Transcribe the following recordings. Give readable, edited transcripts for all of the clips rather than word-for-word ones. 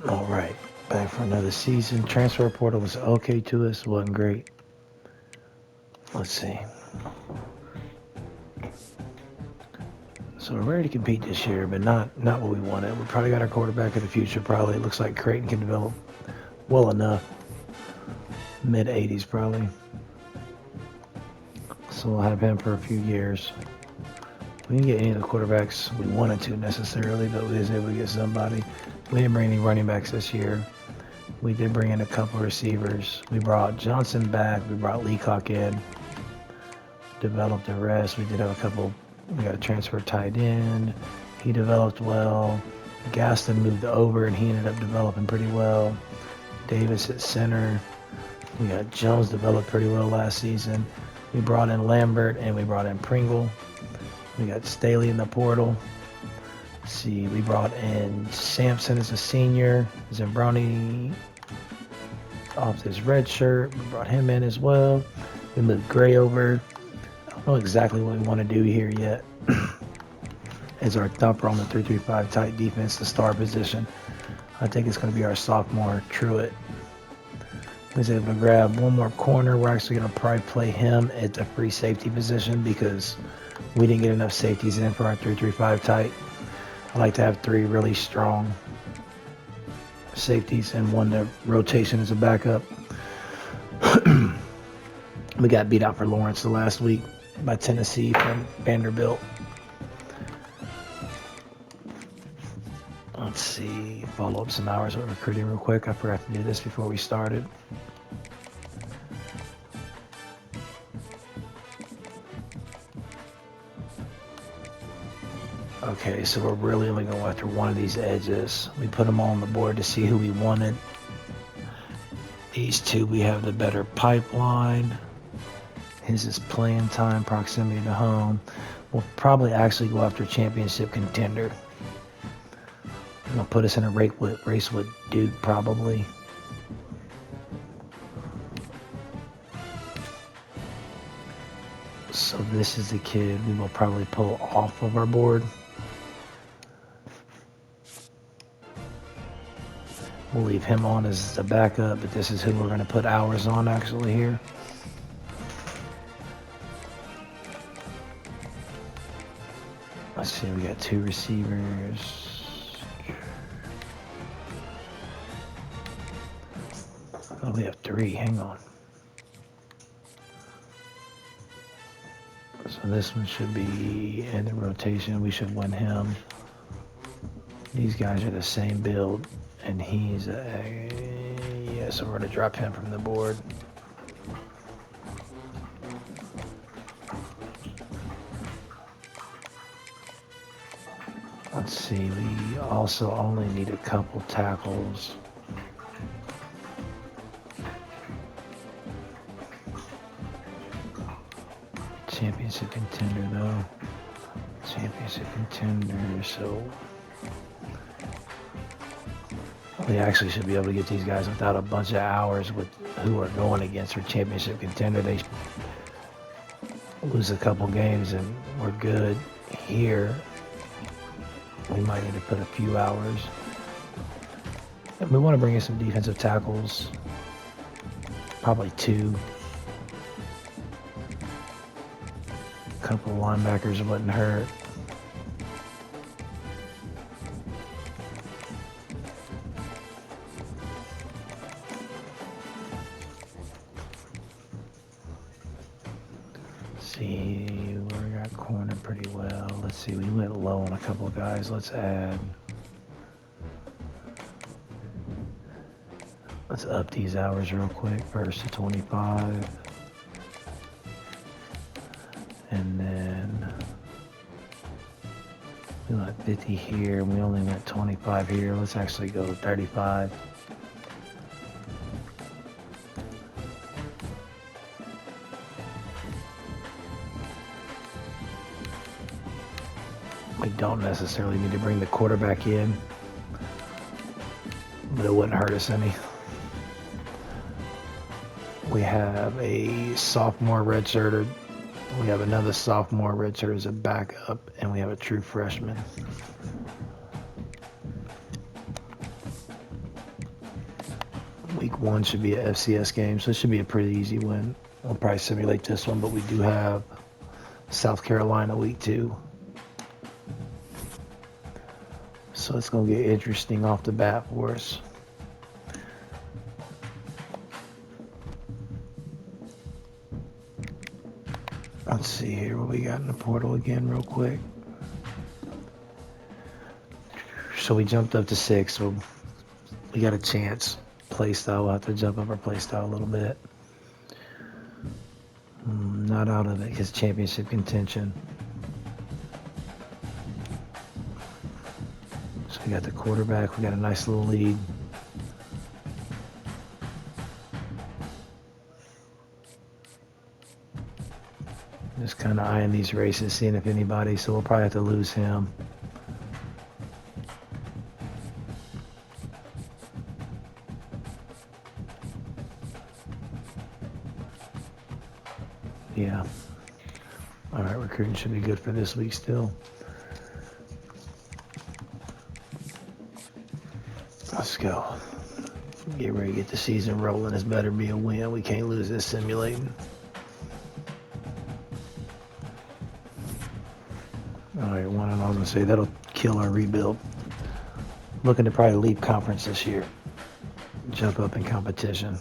All right, back for another season. Transfer portal was okay to us, wasn't great. Let's see. So we're ready to compete this year, but not what we wanted. We probably got our quarterback of the future. Probably it looks like Creighton can develop well enough. Mid 80s probably. So we'll have him for a few years. We didn't get any of the quarterbacks we wanted to necessarily, but we was able to get somebody. We didn't bring any running backs this year. We did bring in a couple of receivers. We brought Johnson back. We brought Leacock in. Developed the rest. We did have a couple. We got a transfer tight end. He developed well. Gaston moved over and he ended up developing pretty well. Davis at center. We got Jones developed pretty well last season. We brought in Lambert and we brought in Pringle. We got Staley in the portal. Let's see, we brought in Sampson as a senior. Zambroni off his red shirt. We brought him in as well. We moved Gray over. I don't know exactly what we want to do here yet. As our thumper on the 3-3-5 tight defense, the star position. I think it's going to be our sophomore, Truitt. He's able to grab one more corner. We're actually going to probably play him at the free safety position because we didn't get enough safeties in for our 3-3-5 tight. I like to have three really strong safeties and one to rotation as a backup. We got beat out for Lawrence the last week by Tennessee from Vanderbilt. Let's see, follow up some hours with recruiting real quick. I forgot to do this before we started. Okay, so we're really only going after one of these edges. We put them all on the board to see who we wanted. These two, we have the better pipeline. His is playing time, proximity to home. We'll probably actually go after championship contender. Gonna put us in a race with Duke, probably. So this is the kid we will probably pull off of our board. We'll leave him on as the backup, but this is who we're going to put hours on actually here. Let's see, we got two receivers. Oh, we have three, hang on. So this one should be in the rotation. We should win him. These guys are the same build, and he's yeah, so we're going to drop him from the board. Let's see, we also only need a couple tackles. Championship contender though. Championship contender, so we actually should be able to get these guys without a bunch of hours with who are going against our championship contender. They lose a couple games and we're good here. We might need to put a few hours. And we want to bring in some defensive tackles. Probably two. A couple of linebackers wouldn't hurt. See, we got corner pretty well. Let's see, we went low on a couple of guys. Let's up these hours real quick. First to 25. And then we went 50 here. We only went 25 here. Let's actually go 35. We don't necessarily need to bring the quarterback in, but it wouldn't hurt us any. We have a sophomore redshirted. We have another sophomore redshirt as a backup, and we have a true freshman. Week 1 should be a FCS game, so it should be a pretty easy win. We'll probably simulate this one, but we do have South Carolina Week 2. So it's going to get interesting off the bat for us. Let's see here what we got in the portal again real quick. So we jumped up to 6, so we got a chance. Play style, we'll have to jump up our play style a little bit. Not out of it because championship contention. So we got the quarterback, we got a nice little lead. Just kind of eyeing these races, seeing if anybody, so we'll probably have to lose him. Yeah. All right, recruiting should be good for this week still. Let's go. Get ready to get the season rolling. This better be a win. We can't lose this simulating. All right, one and I was going to say that'll kill our rebuild. Looking to probably leave conference this year. Jump up in competition.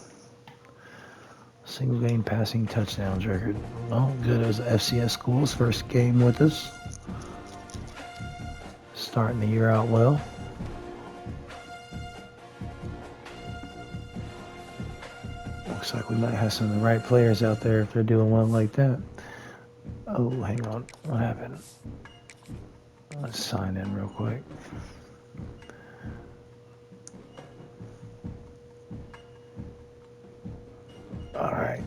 Single game passing touchdowns record. Well, good as FCS schools. First game with us. Starting the year out well. Looks like we might have some of the right players out there if they're doing well like that. Oh, hang on. What happened? Let's sign in real quick. All right.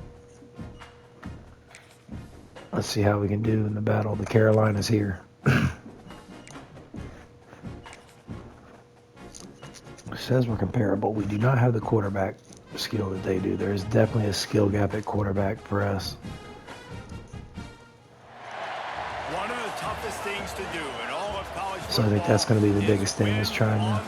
Let's see how we can do in the battle. The Carolinas here. Says we're comparable. We do not have the quarterback skill that they do. There is definitely a skill gap at quarterback for us. One of the toughest things to do in all of college football. So I think that's going to be the biggest thing is trying to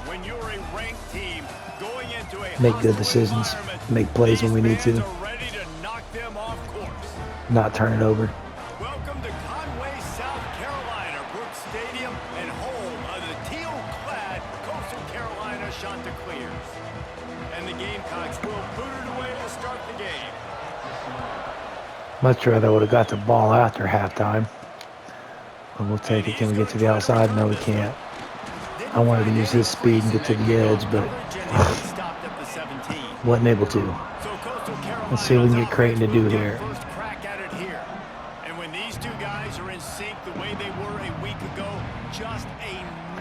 When you're a ranked team going into a make good decisions, make plays when we need to, ready to knock them off course. not turn it over. Welcome to Conway, South Carolina, Brooks Stadium, and home of the teal-clad Coastal Carolina Chanticleers. And the Gamecocks will boot it away to start the game. Much rather would have got the ball after halftime. But we'll take it. Can we get to the outside? No, we can't. I wanted to use his speed and get to the edge, but wasn't able to. Let's see what we can get Creighton to do here. And when these two guys are in sync the way they were a week ago, just a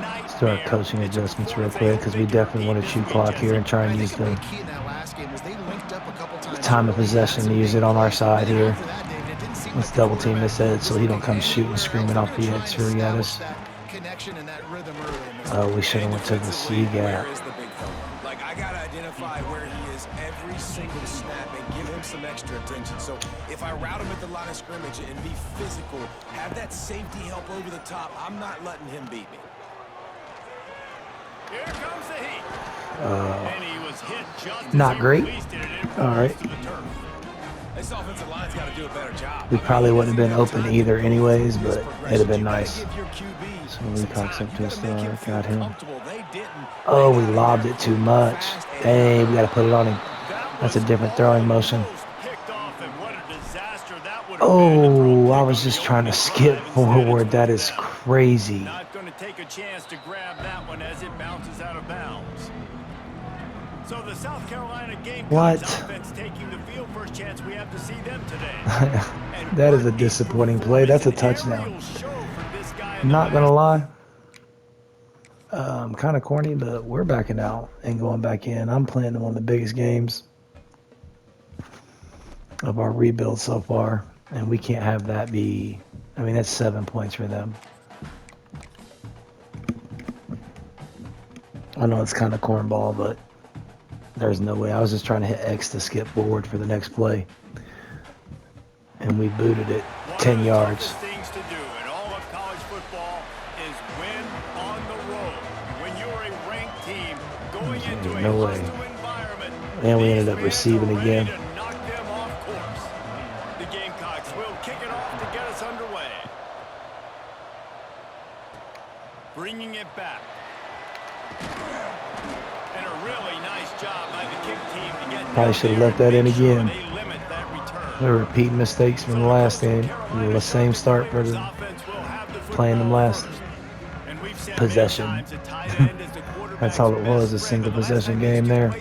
nightmare. Start coaching adjustments real quick because we definitely want to shoot clock here and try and use the time of possession to use it on our side here. Let's double team this edge so he don't come shooting, screaming off the edge here at us. Oh, we should have went to the C gap. Like, I gotta identify where he is every single snap and give him some extra attention. So if I route him at the line of scrimmage and be physical, have that safety help over the top, I'm not letting him beat me. Here comes the heat. And he was hit just not great. All right. This offensive line's got to do a better job. We probably wouldn't have been open either anyways, but it'd have been nice. So Leacock's up to us there. Got him. Oh, we lobbed it too much. Hey, we got to put it on him. That's a different throwing motion. Oh, I was just trying to skip forward. That is crazy. Not going to take a chance to grab that one as it bounces out of bounds. So the South Carolina Gamecocks offense taking the field, first chance we have to see them today. That is a disappointing play. That's a touchdown. Not gonna lie, kind of corny, but we're backing out and going back in. I'm playing in one of the biggest games of our rebuild so far, and we can't have that be. I mean, that's 7 points for them. I know it's kind of cornball, but there's no way. I was just trying to hit X to skip forward for the next play. And we booted it 10 yards. Things to do in all of college football is win on the road. When you're a ranked team going into a hostile environment And we ended These up fans receiving are ready again. to knock them off course. The Gamecocks will kick it off to get us underway. Bringing it back. And a really nice job by the kick team to get Probably down should have there left and that in make sure again. they limit that return. We're repeating mistakes from the last game. The same start for the playing them last possession. That's all it was, a single possession game there.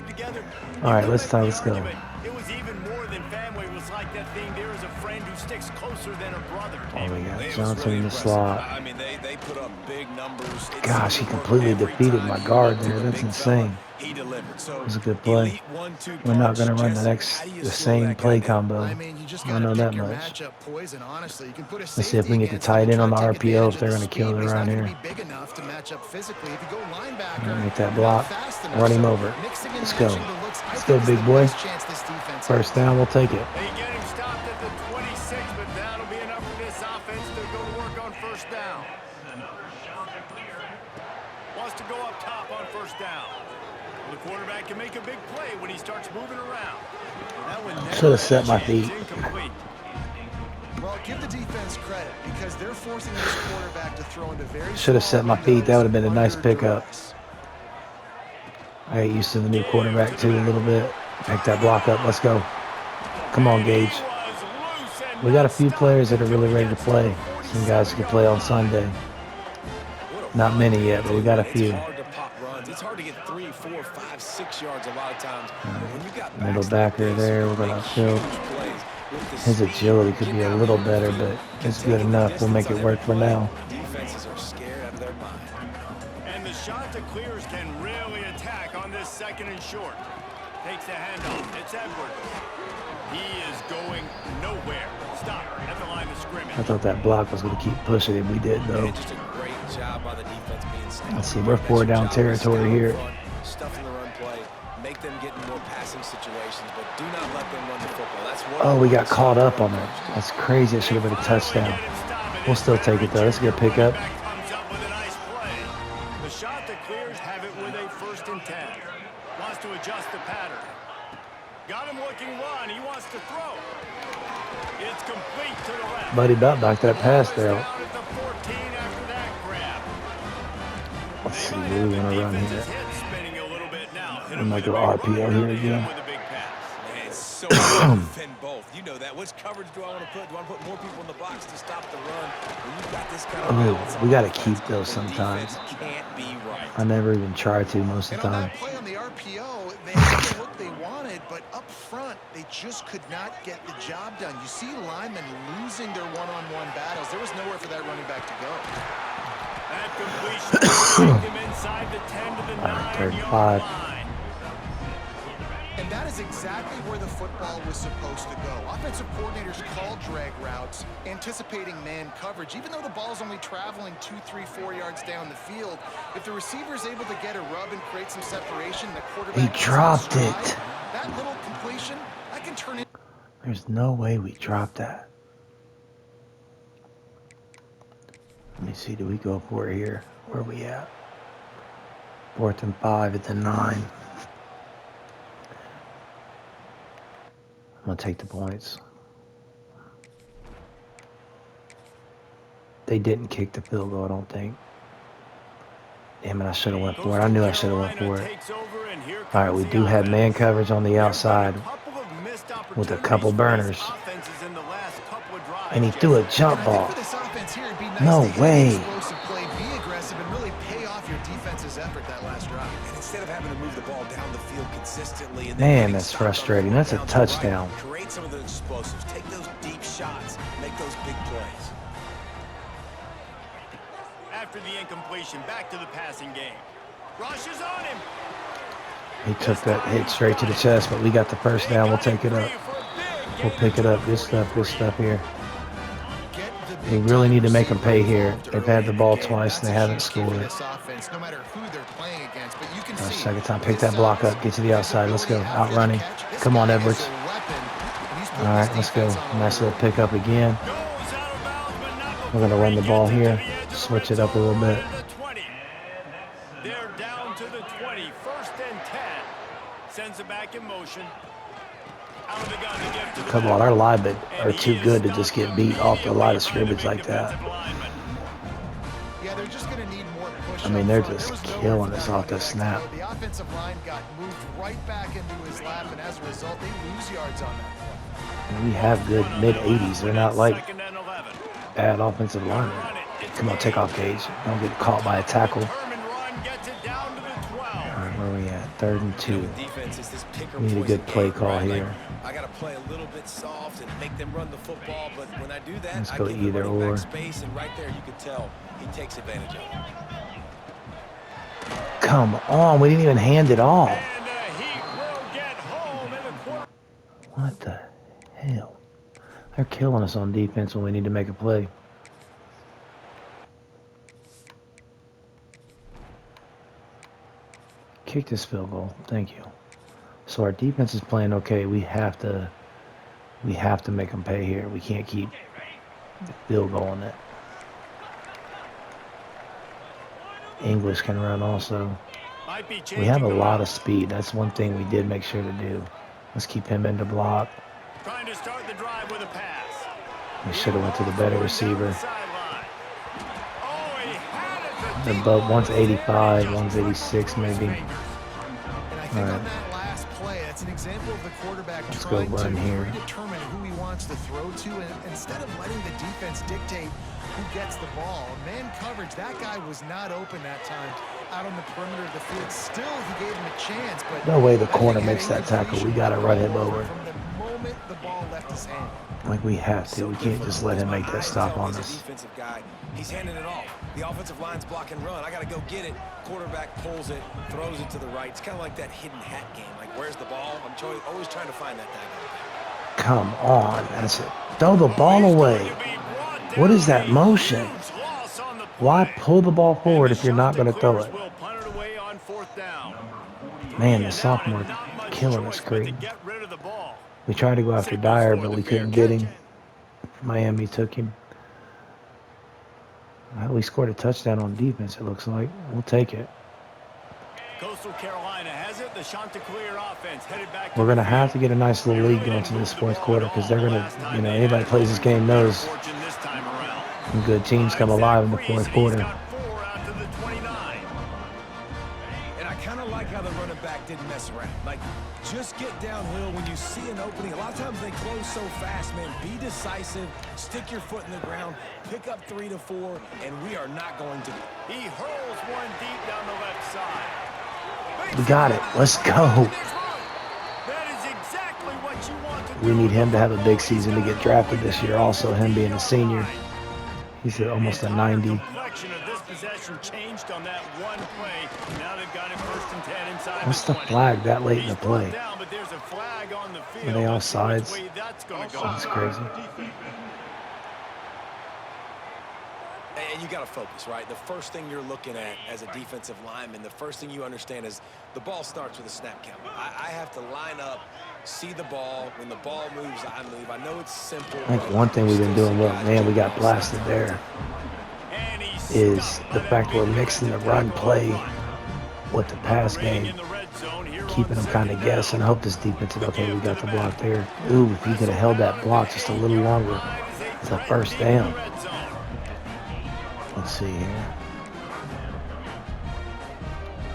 All right, let's go. It was even more than family. It was like that thing. There is a friend who sticks closer than a brother. Oh, we got It was Johnson really in the impressive. slot. I mean, they put up big numbers. It Gosh, he seemed to work completely every defeated time my he guard went to there. the That's big fella, insane. he delivered. So It was a good play. elite 1-2 We're not punch. going to run Jesse, how do you the slow same that guy play down? combo. I mean, you just I got to know that pick your much. matchup poison, honestly. You can put a Let's see if we can get the safety tight end on the against him and RPO try if to they're take going to kill it advantage of the around speed, here. but he's not gonna be big enough to match up physically. If you go linebacker, Make that not block. fast enough. Run him So over. mixing and Let's go. matching the looks, I Let's think, go, is big the boy. best chance this defense First has. down, we'll take it. They get him stopped at the 26, but that'll be enough for this offense to go to work on first down. Wants to go up top on first down. The quarterback can make a big play when he starts moving around. That one never Should have set had a my chance. feet. Incomplete. Well, give the defense credit because they're forcing this quarterback to throw into very Should have set my feet. That would have been a nice under pickup. duress. I got used to the new quarterback too a little bit. Pick that block up. Let's go. Come on, Gage. He was loose and We got a not few stopped players that are until really he ready to gets play. the Some guys who can play on Sunday. What a Not run many there, yet, but we got a It's few. hard to pop runs. It's hard to get 3, 4, 5, 6 yards a lot of times. But when you got Middle backs like backer this, there, you we're can gonna make fill. huge plays with the His speed, agility could be getting a out little there better, on the but field, it's taking good the enough. We'll make distance it on work every for play. now. Defenses are scared out of their mind. And the Chanticleers can really attack on this second and short. Takes the handoff. It's Edwards. He is going nowhere. Stop at the line of scrimmage. I thought that block was going to keep pushing it. We did, though. Yeah, just a great job by the defense being stable. Let's see, we're That's four your down job, is territory stay up here. front, stuff in the run play, make them get in more passing situations, but do not let them run the football. That's what Oh, we got caught up on it. That's crazy. It should have been a touchdown. We'll still take it, though. That's a good pickup. Comes up with a nice play. The Chanticleers have it with a 1st and 10. Wants to adjust the pattern. Got him looking run. He wants to throw. It's complete to the left. Buddy about knocked that pass there. Down at the 14 after that grab. Let's see, They might where have we the want to run defense's here. head spinning a little bit now. Hit I'm him gonna with go a big RPO run, here hit him again. with a big pass. Man, it's so hard to defend both. You know that. Which coverage do I want to put? Do I want to put more people in the box to stop the run? When you've got this kind of balance Oh, we on got to offense, keep those the sometimes. defense can't be right. I never even try to most of And the on time. that play on the RPO, they had the look they wanted, but up front, they just could not get the job done. You see linemen losing their one-on-one battles. There was nowhere for that running back to go. That completion took him inside the 10 to the All right, 9 third and yard 5. line. And that is exactly where the football was supposed to go. Offensive coordinators call drag routes, anticipating man coverage. Even though the ball's only traveling 2, 3, 4 yards down the field, if the receiver's able to get a rub and create some separation, the quarterback He gets dropped in stride, it. That little completion, that can turn it. There's no way we dropped that. Let me see. Do we go for it here? Where are we at? 4th and 5 at the 9. I'm going to take the points. They didn't kick the field goal, I don't think. Damn it, I should have went for it. I knew I should have went for it. All right, we do have man coverage on the outside with a couple burners. And he threw a jump ball. For this offense here, it'd be nice No to get an way. explosive play, be aggressive, and really pay off your defense's effort that last drive. And instead of having to move the ball down the field consistently, and Man, then getting that's stopped on frustrating. fourth That's a down to touchdown. right, create some of the explosives. Take those deep shots. Make those big plays. After the incompletion, back to the passing game. Rush is on him. He took that hit straight to the chest, but we got the first down. We'll take it up. We'll pick it up. Good stuff here. They really need to make them pay here. They've had the ball twice and they haven't scored. No matter who they're playing against, but you can see Second time, pick that block up. Get to the outside. Let's go. Outrunning. Come on, Edwards. All right, let's go. Nice little pickup again. We're going to run the ball here. Switch it up a little bit. They're down to the 20. 1st and 10. sends it back in motion. Out of the gun to give to the Come on, our linemen are too good to just get beat off the line of scrimmage like that. Yeah, they're just going to need more push. I mean, they're just killing us off the snap. The offensive line got moved right back into his lap, and as a result, they lose yards on that play. We have good mid-80s. They're not like bad offensive linemen. Come on, take off, Gage. Don't get caught by a tackle. All right, where are we at? 3rd and 2. We need a good play call here. I got to play a little bit soft and make them run the football, but when I do that, Let's I go give the either running back or. space, and right there you can tell he takes advantage of it. Come on, we didn't even hand it off. What the hell? They're killing us on defense when we need to make a play. Kick this field goal. Thank you. So our defense is playing okay. We have to make them pay here. We can't keep the field goal on it. English can run also. We have a lot of speed. That's one thing we did make sure to do. Let's keep him in the block. Trying to start the drive with a pass. We should have went to the better receiver. Above one's 85, one's 86 maybe. And I think on that last play, that's an example of the quarterback go trying run to here. predetermine who he wants to throw to, and instead of letting the defense dictate who gets the ball. Man coverage, that guy was not open that time out on the perimeter of the field. Still, he gave him a chance, but No way the corner makes that tackle. We got to run him over. From the moment the ball left his hand. Like we have to. We can't just let him make that stop on us. Defensive guy, he's handing it off. The offensive line's block and run. I got to go get it. Quarterback pulls it, throws it to the right. It's kind of like that hidden hat game. Like, where's the ball? I'm always trying to find that guy. Come on. That's it. Throw the ball away. What is that motion? Why pull the ball forward if you're not going to throw it? Man, the sophomore killing us great. We tried to go after Dyer, but we couldn't get him. Miami took him. Well, we scored a touchdown on defense, it looks like. We'll take it. Coastal Carolina has it. The Chanticleer offense headed back. We're going to have to get a nice little lead going to this fourth quarter because they're going to, anybody that plays this game knows some good teams come alive in the fourth quarter. And I kind of like how the running back didn't mess around. Like, just get downhill when you see an opening. A lot of times they close so fast, man. Be decisive, stick your foot in the ground, pick up 3 to 4, and we are not going to. He hurls one deep down the left side. We got it. Let's go. We need him to have a big season to get drafted this year. Also, him being a senior. He's almost a 90. What's the flag that late in the play? Are they all sides? That's crazy. And you got to focus, right? The first thing you're looking at as a defensive lineman, the first thing you understand is the ball starts with a snap count. I have to line up, see the ball. When the ball moves, I move. I know it's simple. I think one thing we've been doing well, man, we got blasted there, is the fact we're mixing the run play with the pass game, keeping them kind of guessing. I hope this defense is okay. We got the block there. Ooh, if he could have held that block just a little longer, it's a first down. Let's see here.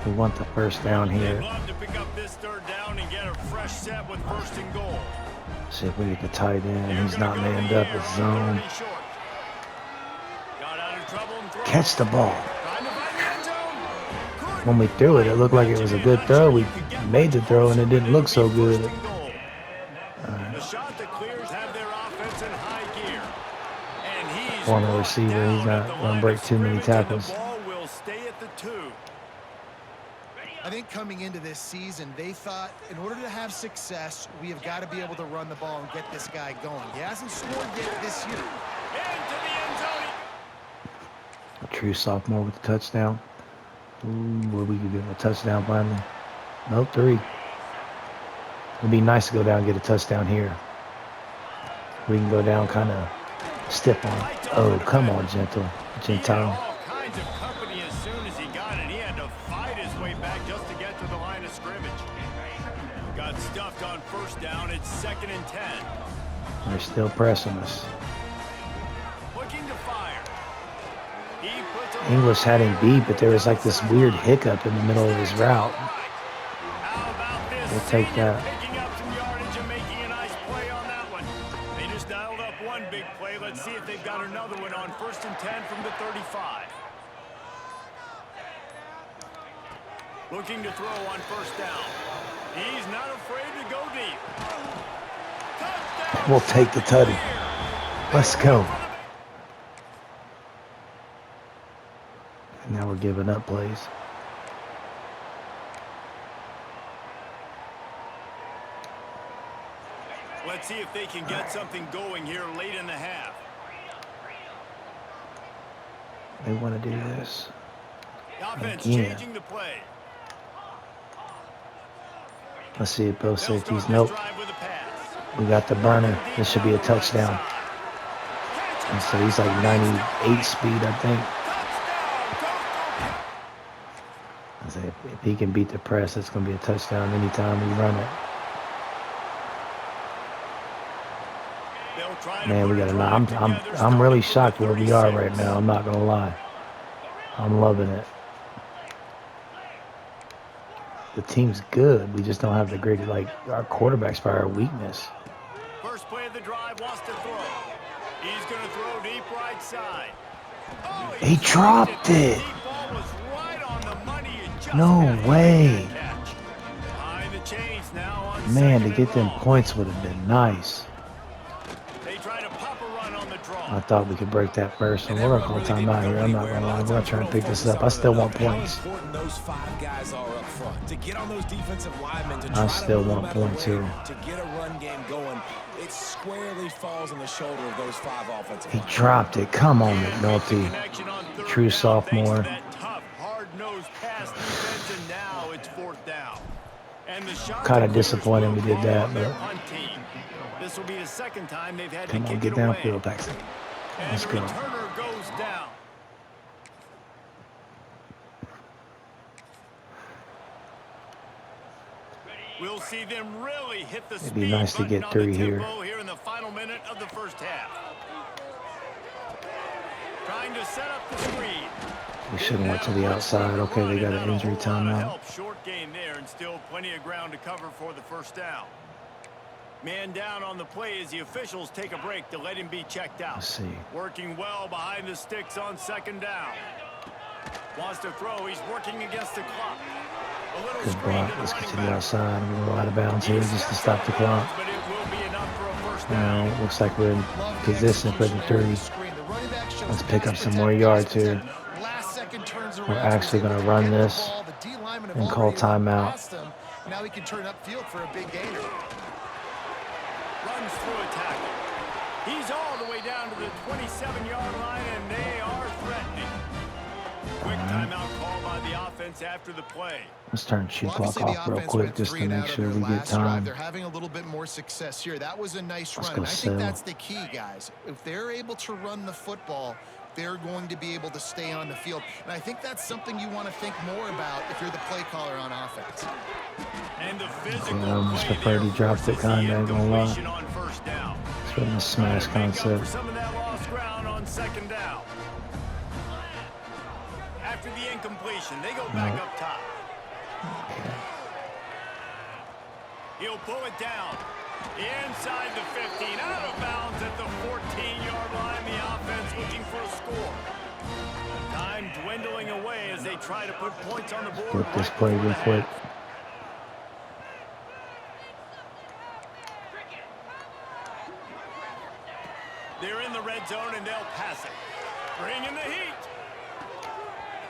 We want the first down here. See if we get the tight end. He's not manned up. It's zone. Catch the ball. When we threw it, it looked like it was a good throw. We made the throw and it didn't look so good. Former receiver, he's not going to break too many tackles. I think coming into this season, they thought in order to have success, we have got to be able to run the ball and get this guy going. He hasn't scored yet this year. A true sophomore with a touchdown. Ooh, will we give him a touchdown finally? Nope, 3. It'd be nice to go down and get a touchdown here. We can go down kind of stiff on him. Oh, come on, Gentile. back just to get to the line of scrimmage. Got stuffed on first down. It's 2nd and 10. They're still pressing us. Looking to fire. He puts a English had him beat, but there was like this weird hiccup in the middle of his route. How about this? We'll take Senior that. picking up some yardage and making a nice play on that one. They just dialed up one big play. Let's see if they've got another one on 1st and 10 from the 35. Looking to throw on 1st down. He's not afraid to go deep. Touchdown! We'll take the tutty. Let's go. And now we're giving up plays. Let's see if they can get something going here late in the half. They want to do this. The offense Again. changing the play. Let's see if both They'll safeties. start this Nope. drive with a pass. We got the burner. This should be a touchdown. And so he's like 98 speed, I think. I say if he can beat the press, it's going to be a touchdown anytime we run it. They'll try to Man, we put got a drive lot. together, I'm really starting shocked from where the we are 36. right now. I'm not going to lie. I'm loving it. The team's good. We just don't have the great, like, our quarterback's probably our weakness. First play of the drive, wants to throw. He's going to throw deep right side. Oh, He dropped it. Deep ball was right on the money. It just No had to way. make that catch. Behind the chains now on Man, 2nd to and get them long. points would have been nice. They try to pop a run on the draw. I thought we could break that first, so we're going to call timeout here. I'm not going to lie. We're going to try and pick this up. I still want points. How important those 5 guys are up front. To get on those defensive linemen, to I try still to move want them out of the points way, here. to get a run game going, it squarely falls on the shoulder of those 5 offensive He linemen. dropped it. Come on, Makes the McNulty. connection on 3rd True down, sophomore. thanks to that tough, hard-nosed pass defense, and now it's 4th down. And the Shotgun Kinda Clears disappointed will we did call that, on their but- punt team. This will be the 2nd time they've had Come to on, kick get it away. downfield, Paxton. And Let's the go. returner goes down. We'll see them really hit the It'd be speed nice to button get on 3 the here. tempo here in the final minute of the 1st half. Trying to set up the screen. We should have went to the outside. Okay, they got an injury timeout. Short gain there and still plenty of ground to cover for the 1st down. Man down on the play as the officials take a break to let him be checked out. Let's see. Working well behind the sticks on 2nd down. Wants to throw. He's working against the clock. A little Good screen block. to the Let's get running to the back. outside. We're going to go out of bounds here just to stop the clock. But it will be enough for a 1st All down. right, looks like we're in Love the position for the execution there with 3. the screen. The running back shows Let's pick up pass some more protect, yards pass here. protect. Last second turns We're around, actually was able gonna to run get the this ball. The D linemen have and call already timeout. passed him. Now he can turn upfield for a big gainer. Runs through a tackle. He's all the way down to the 27-yard line, and they are threatening. Quick timeout call by the offense after the play. Let's turn shoot Well, clock obviously, the off real offense quick went just 3 to and make out sure on we their get last drive. time. They're having a little bit more success here. That was a nice Let's run. go I think Sale. that's the key, guys. If they're able to run the football, they're going to be able to stay on the field. And I think that's something you want to think more about if you're the play caller on offense. And the physical I almost play prefer there he dropped it forces the kinda, ain't gonna lie. incompletion on 1st down. It's been a smash Trying to make up for concept. some of that lost ground on 2nd down. After the incompletion, they go back up top. He'll pull it down. Inside the 15, out of bounds at the 14-yard line. The offense looking for a score. Time dwindling away as they try to put points on the board. Flip this right play before real the quick. half. They're in the red zone and they'll pass it. Bringing the heat.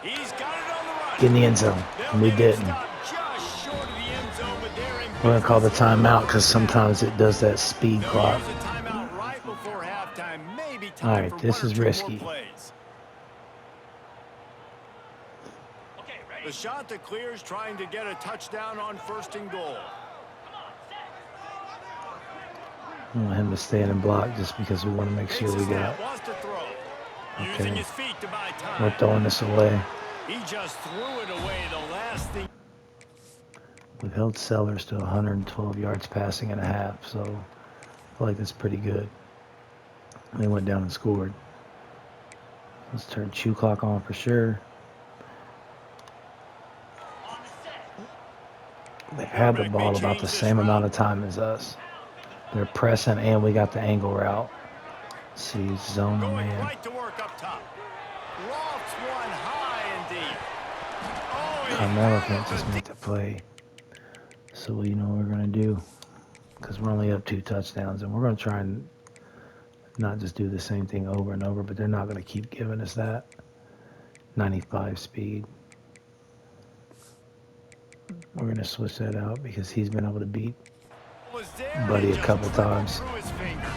He's got it on the run. Get in the end zone. They'll And we get it didn't. stopped just short of the end zone, but they're in We're going to call the business. timeout because sometimes it does that speed They'll clock. use a timeout right before halftime. Maybe time All right, for this one is or two risky. more plays. The shot that clears, trying to get a touchdown on 1st and goal. I want him to stand and block just because we want to make Takes sure a we snap, got. wants to throw. Using Okay. his feet to buy time. We're throwing this away. He just threw it away. The last thing. We've held Sellers to 112 yards passing and a half, so I feel like that's pretty good. They went down and scored. Let's turn chew clock on for sure. They had the ball about the same amount of time as us. They're pressing, and we got the angle route. Let's see, zone Going man. right to work up top. Lofts one high and deep. Oh, he Carmelo had can't it just with make the play. So you know what we're going to do. Because we're only up 2 touchdowns, and we're going to try and not just do the same thing over and over, but they're not going to keep giving us that 95 speed. We're going to switch that out because he's been able to beat was there and Buddy it a just couple trickled times. through his fingers.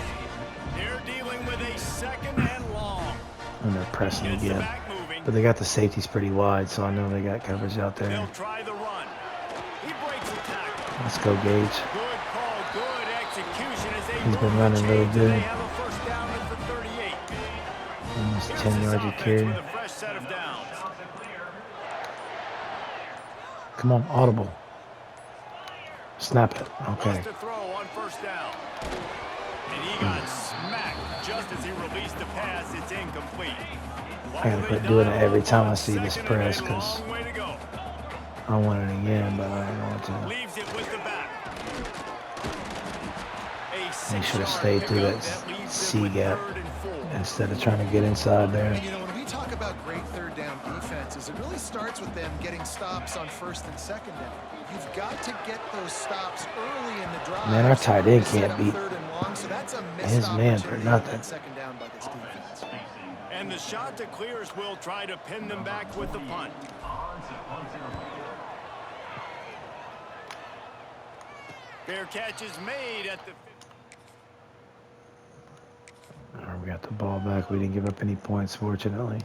They're dealing with a second and long. And they're pressing Gets the again. back moving. But they got the safeties pretty wide, so I know they got coverage out They'll there. try the run. He breaks the tackle. Let's go, Gage. Good call, good execution as they He's been move running the really chains, and They good. have a first down at the 38. Almost Here's 10 this yards of offense carry. with a fresh set of downs. Come on, audible. Snap it. Okay. Wants to throw on first down. And he got smacked just as he released the pass. It's incomplete. I gotta quit doing it every time I see this press Second and a because long way to go. I want it again, but I don't want to. Leaves it with the back. They should have stayed through that C gap instead of trying to get inside there. And, you know, when we talk about great third down defenses, it really starts with them getting stops on first and second down. You've got to get those stops early in the drive. Man, our tight end Set can't up beat third and long, so that's a missed his man for opportunity on nothing. that second down by this defense. And the shot to clears will try to pin them back with the punt. Fair catch is made at the... All right, we got the ball back. We didn't give up any points, fortunately.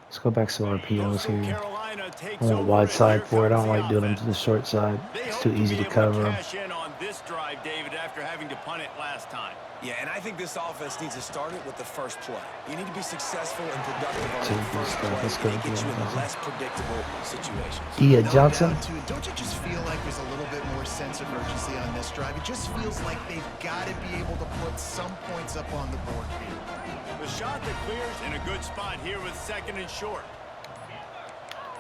Let's go back to RPOs Coastal here. Carolina takes I want over, wide and side here for it. I don't comes like the doing them offense. to the short side. They It's hope too to easy be to able cover them. cash in on this drive, David, after having to punt it last time. Yeah, and I think this offense needs to start it with the first play. You need to be successful and productive on Take the this first stuff. play. Let's go They get you in again. less predictable situations. Ia No Johnson. doubt, too. Don't you just feel like there's a little bit more sense of urgency on this drive? It just feels like they've got to be able to put some points up on the board here. The shot that clears in a good spot here with second and short.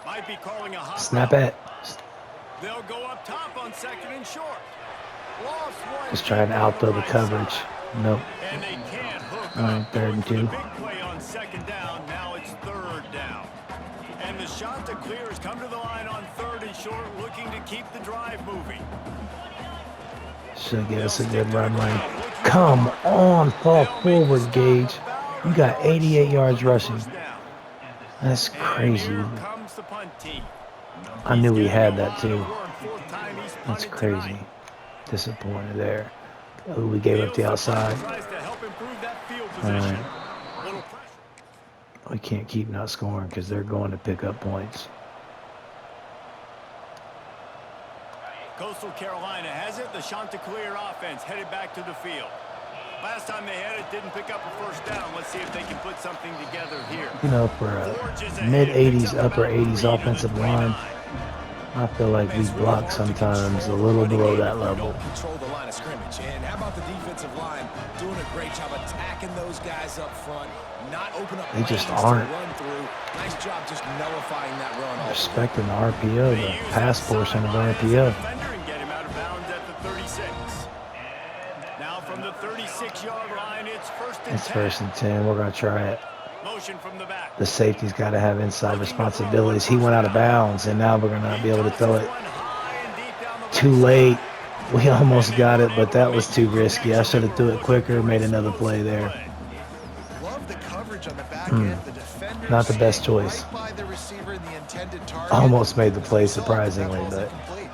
Might be calling a hot Snap route. it. They'll go up top on second and short. Lost one. Just trying to outthrow the coverage. Nope. And they can't hook All right, up. third Going and for the 2. big play on second down. Now it's third down. And the shot to clear has come to the line on third and short, looking to keep the drive moving. Should give us a good run lane. Come on, fall forward, Gage. You got 88 yards rushing. That's And crazy. here comes the punt team. I knew we He's had getting a that lot too. of work, fourth time he's That's punted crazy. tonight. Disappointed there. Oh, we gave up the Fields the punt, outside. tries to help improve that field All position. right. Little pressure. We can't keep not scoring because they're going to pick up points. Coastal Carolina has it. The Chanticleer offense headed back to the field. Last time they had it, didn't pick up a first down. Let's see if they can put something together here. You know, for a Forges ahead, mid-80s, picks up upper about 80s 3 to the offensive 29. line, I feel like we block sometimes a little below that level. Don't control the line of scrimmage. And how about the defensive line doing a great job attacking those guys up front, not open up They just lanes aren't. to run through. Nice job just nullifying that run. Respecting the RPO, They the use pass that portion of sideline as a RPO. defender and get him out of bounds at the 36. Now from the 36-yard line, it's first and It's 10. first and 10. We're going to try it. Motion from the back. The safety's got to have inside responsibilities. He went out of bounds, and now we're going to not be able to throw it. Too late. We almost got it, but that was too risky. I should have threw it quicker, made another play there. Love the coverage on the back end. The defenders Not the best choice. right by the receiver and the intended target. Almost made the play, Result, that surprisingly, ball's but incomplete.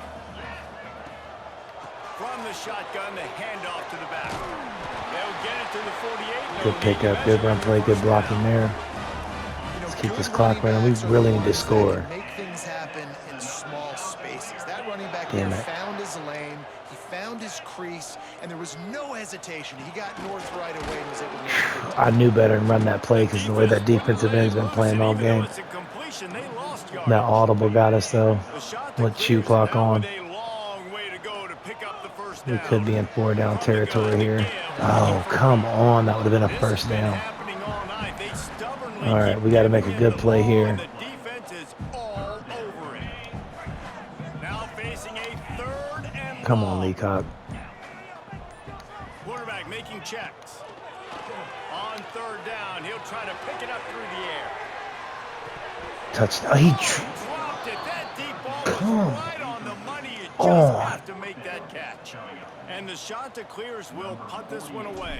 From the shotgun, the handoff to the back. They'll get it to the 48. good pickup, good run play, good blocking there. You know, Let's keep good this clock running running. backs We are really the need to ones that score. can make things happen in small spaces. That running back Damn there it. found his lane, he found his crease, and there was no hesitation. He got north right away and was able to make a big I knew better than run that play because the way that defensive end's been playing all game. That That audible got us, though. The shot With that chew clears clock now on. with a long first We down. could be in 4-down territory here. Again, Oh, come on. That would have been a this first has been down. happening all night. They stubbornly All right, keep we got to make a giving good him the play ball, here. and the defense is all over it. Now facing a 3rd and Come long. on, Leacock. Quarterback making checks. On 3rd down, he'll try to pick it up through the air. Touchdown. He dropped it. That deep ball was Come right on the money. You just on. have to make that catch. And the Chanticleers will punt this one away.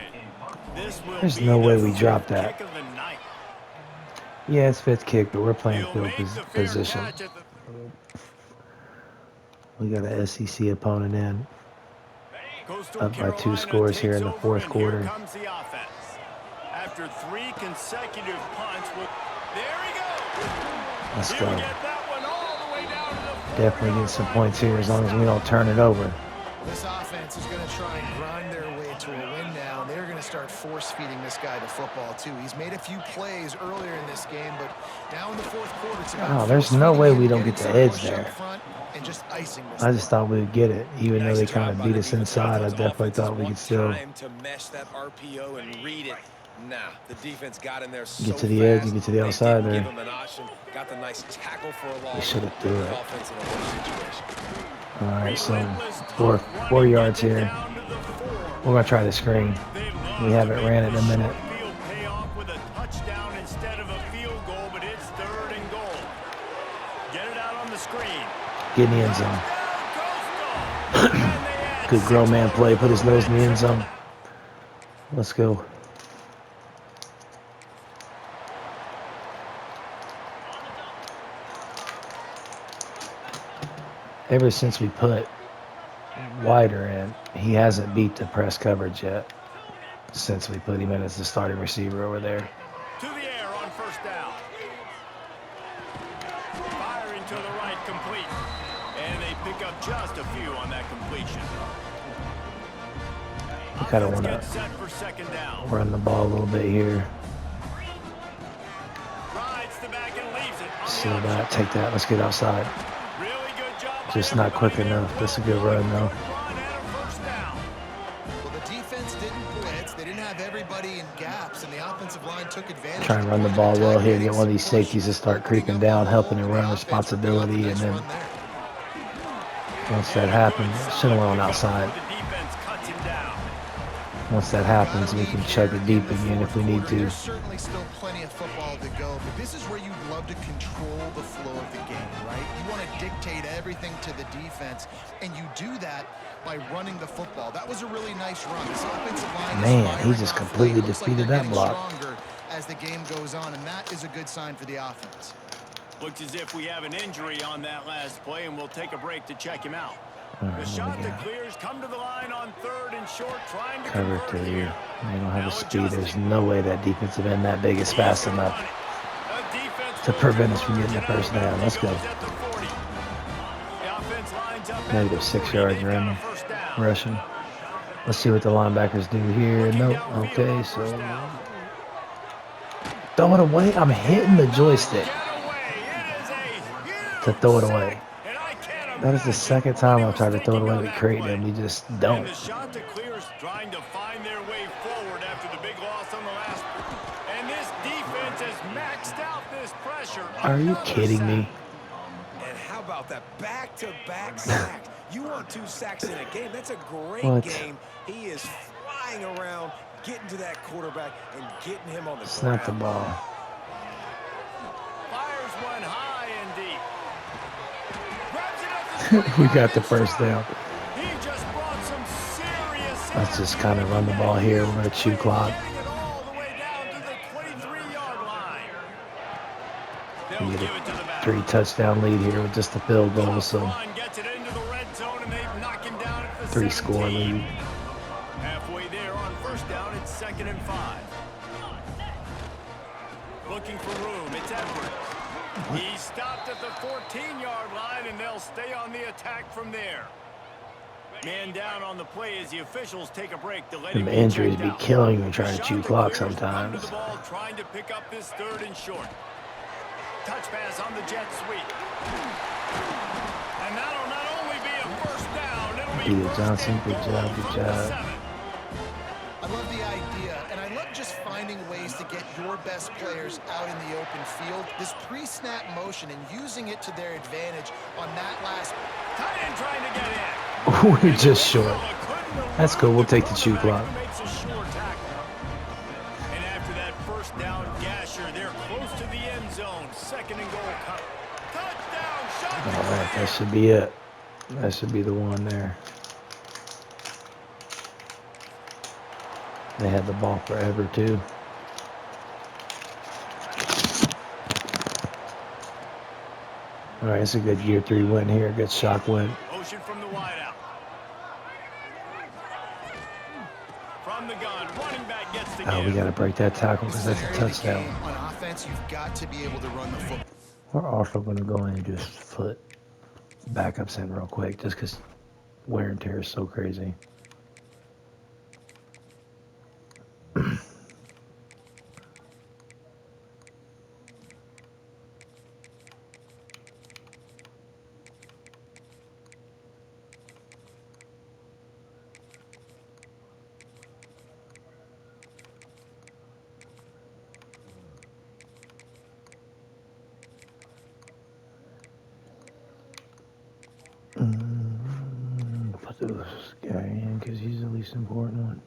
This will There's be no way the we 5th dropped that. kick of the night. Yeah, it's 5th kick, but we're playing He'll field make the fair position. catch at the We got an SEC opponent in. Coastal Up by 2 Carolina scores here in the takes over, 4th and quarter. Here comes the offense. After 3 consecutive punts, there he goes. Let's He'll go. get that one all the way down to the Definitely get some points here as long as we don't turn it over. This offense is going to try and grind their way to a win now, and they're going to start force-feeding this guy the football, too. He's made a few plays earlier in this game, but now in the 4th quarter, it's about Oh, there's no force-feeding way him, we don't getting get the some edge push up there. front, and just icing this I just thought we would get it. Even though they kind of beat us inside, I definitely thought we could still Time to mesh that RPO and read it. Nah, the defense got in there so get to the edge and get to the They outside didn't there. give him an option. Got the nice tackle for a loss. We should have threw it. Offense in a worse situation. All right, so relentless 4 tough 4 running yards gets it here. down to the 4. We're going to try the screen. They We love haven't to ran make it in a the minute. short field pay off with a touchdown instead of a field goal, but it's 3rd and goal. Get it out on the screen. Get in the end zone. Down, Coastal. And they add Good grown 6 man more play. to Put his the nose in the red end zone. zone. Let's go. Ever since we put Wider in, he hasn't beat the press coverage yet. Since we put him in as the starting receiver over there. To the air on 1st down. Firing to the right, complete. And they pick up just a few on that completion. We kind of Offense want gets to set for 2nd down. run the ball a little bit here. Rides the back and leaves it. On So the option. that, take that. Let's get outside. Really good job by Just not quick everybody there. enough. That's a good run though. Run and a 1st down. Well, the defense didn't blitz. They didn't have everybody in gaps, and the offensive line took advantage. Try and run the ball well here. Get one of these safeties to start creeping down, helping and run responsibility, and then once that happens, should have went on outside. The defense cuts him down. Once that happens, we can chug it deep again if we need to. There's certainly still plenty of football to go, but this is where you'd love to control the flow of the game, right? You want to dictate everything to the defense, and you do that by running the football. That was a really nice run. This offensive line Man, is he firing just off completely late. Looks like defeated they're that getting block. stronger as the game goes on, and that is a good sign for the offense. Looks as if we have an injury on that last play, and we'll take a break to check him out. All The right, shot what we that got? clears come to the line on 3rd and short, trying to Cover convert 3. here. They don't have Now the speed. There's adjusting. no way that defensive end that big is fast He's gonna enough. run it. The defense to will prevent us from convert. getting the first down. Let's go. Goes at the 40. The offense lines up at Negative the 6 40. yards They've got a running, first down. rushing. Let's see what the linebackers do here. Looking Nope. downfield Okay, on so first down. throw it away. I'm hitting the joystick Get away. It is a huge to throw it sack, away. and I can't That is the imagine second what time he I've was tried to throw it thinking away on with that Creighton, play. and we just And don't. the Chanticleers trying to find their way forward after the big loss on the last. And this defense has maxed out this pressure. Are you Another kidding sack. me? And how about that back-to-back sack? You want 2 sacks in a game. That's a great What? game. He is flying around, getting to that quarterback and getting him on the Snap the ground. ball. Fires one high and deep. Grabs it up the We got the first down. He just brought some serious. Let's just kind of run the ball here. We're going to chew clock. Getting it all the way down to the 23-yard line. They'll We give get it to the a back. 3-touchdown lead here with just a field goal, so Run gets it into the red zone, and they knock him down at the 3-score 17. lead. Halfway there on first down, it's 2nd and 5. Looking for room, it's Edwards. He stopped at the 14-yard line, and they'll stay on the attack from there. Man down on the play as the officials take a break to let him Them be injuries checked be out. killing you trying to The chew clock Chanticleers come to sometimes. the ball, trying to pick up this 3rd and short. Touch pass on the jet sweep. And that'll not only be a first down, it'll be Theo Johnson, good job, good job. I love the idea, and I love just finding ways to get your best players out in the open field. This pre-snap motion and using it to their advantage on that last. Tight end trying to get in. We're just short. That's cool. We'll take the chew clock. Makes a sure tackle. And after that first down gasher, they're close to the end zone. 2nd and goal. Touchdown, shot. All right, that should be it. That should be the one there. They had the ball forever, too. All right, it's a good year 3 win here. Good shock win. Motion from the wideout. From the gun, running back gets the Oh, we got to break that tackle because that's a touchdown. On offense, you've got to be able to run the football. We're also going to go in and just foot backups in real quick just because wear and tear is so crazy. Put this guy in because he's the least important one.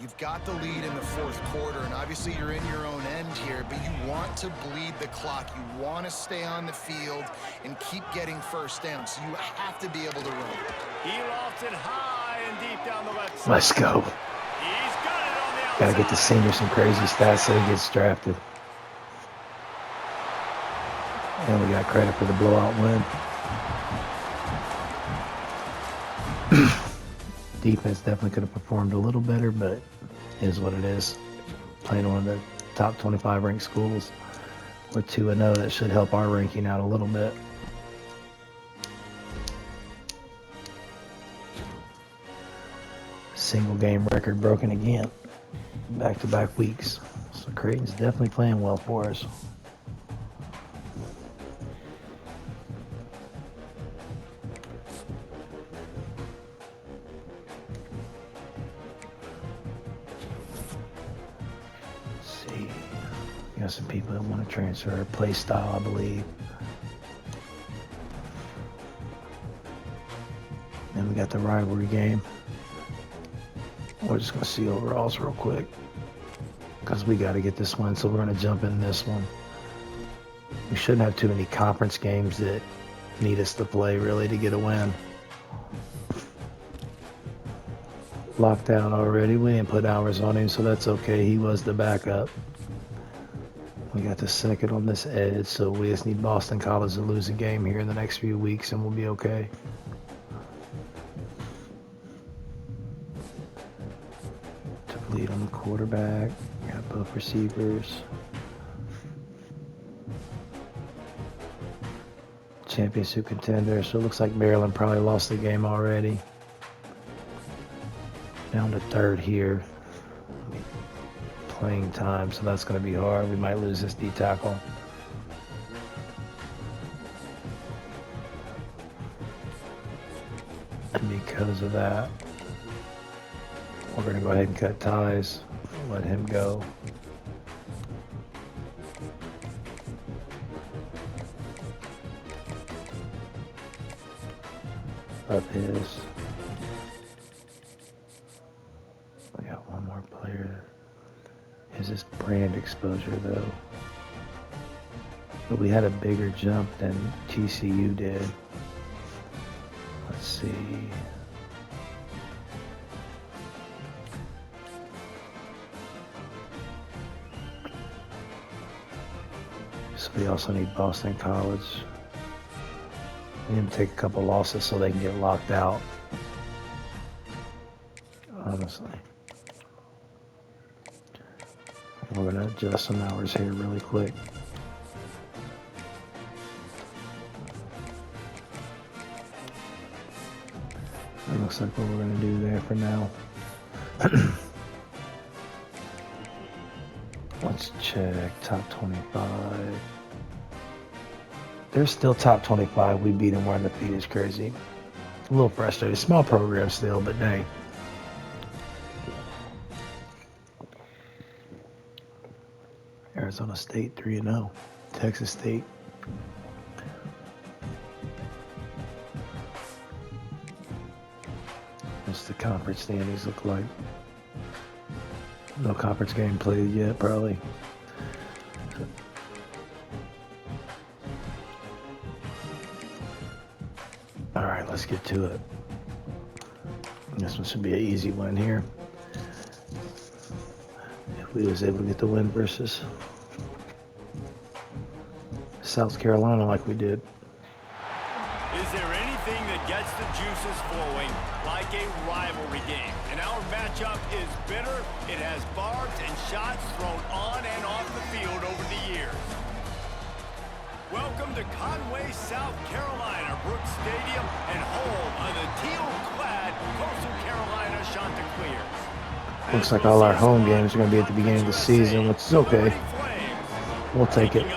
You've got the lead in the 4th quarter, and obviously you're in your own end here, but you want to bleed the clock. You want to stay on the field and keep getting first down, so you have to be able to run. He lofts it high and deep down the left side. Let's go. He's got it on the outside. Got to get the senior some crazy stats so he gets drafted. And we got credit for the blowout win. Defense definitely could have performed a little better, but it is what it is. Playing one of the top 25 ranked schools. We're 2-0. That should help our ranking out a little bit. Single game record broken again. Back-to-back weeks. So Creighton's definitely playing well for us. Got some people that want to transfer play style, I believe. Then we got the rivalry game. We're just going to see overalls real quick because we got to get this one, so we're going to jump in this one. We shouldn't have too many conference games that need us to play really to get a win. Locked out already. We didn't put hours on him, so that's okay. He was the backup. We got the 2nd on this edge, so we just need Boston College to lose a game here in the next few weeks, and we'll be okay. Took lead on the quarterback. Got both receivers. Championship contender, so it looks like Maryland probably lost the game already. Down to 3rd here. Playing time, so that's going to be hard. We might lose this D tackle. And because of that, we're going to go ahead and cut ties. Let him go. Up his. We got one more player. Is this brand exposure though? But we had a bigger jump than TCU did. Let's see. So we also need Boston College. We need to take a couple losses so they can get locked out. Honestly. We're going to adjust some hours here really quick. That looks like what we're going to do there for now. Let's check top 25. they're still top 25. We beat them. We're undefeated. It's crazy. A little frustrated. Small program still, but dang. Arizona State 3-0. Texas State. What's the conference standings look like? No conference game played yet, probably. All right, let's get to it. This one should be an easy one here. If we was able to get the win versus South Carolina like we did. Is there anything that gets the juices flowing like a rivalry game? And our matchup is bitter. It has barbs and shots thrown on and off the field over the years. Welcome to Conway, South Carolina, Brooks Stadium, and home of the teal-clad Coastal Carolina Chanticleers. Looks like all our home games are going to be at the beginning of the season, which is okay. We'll take it.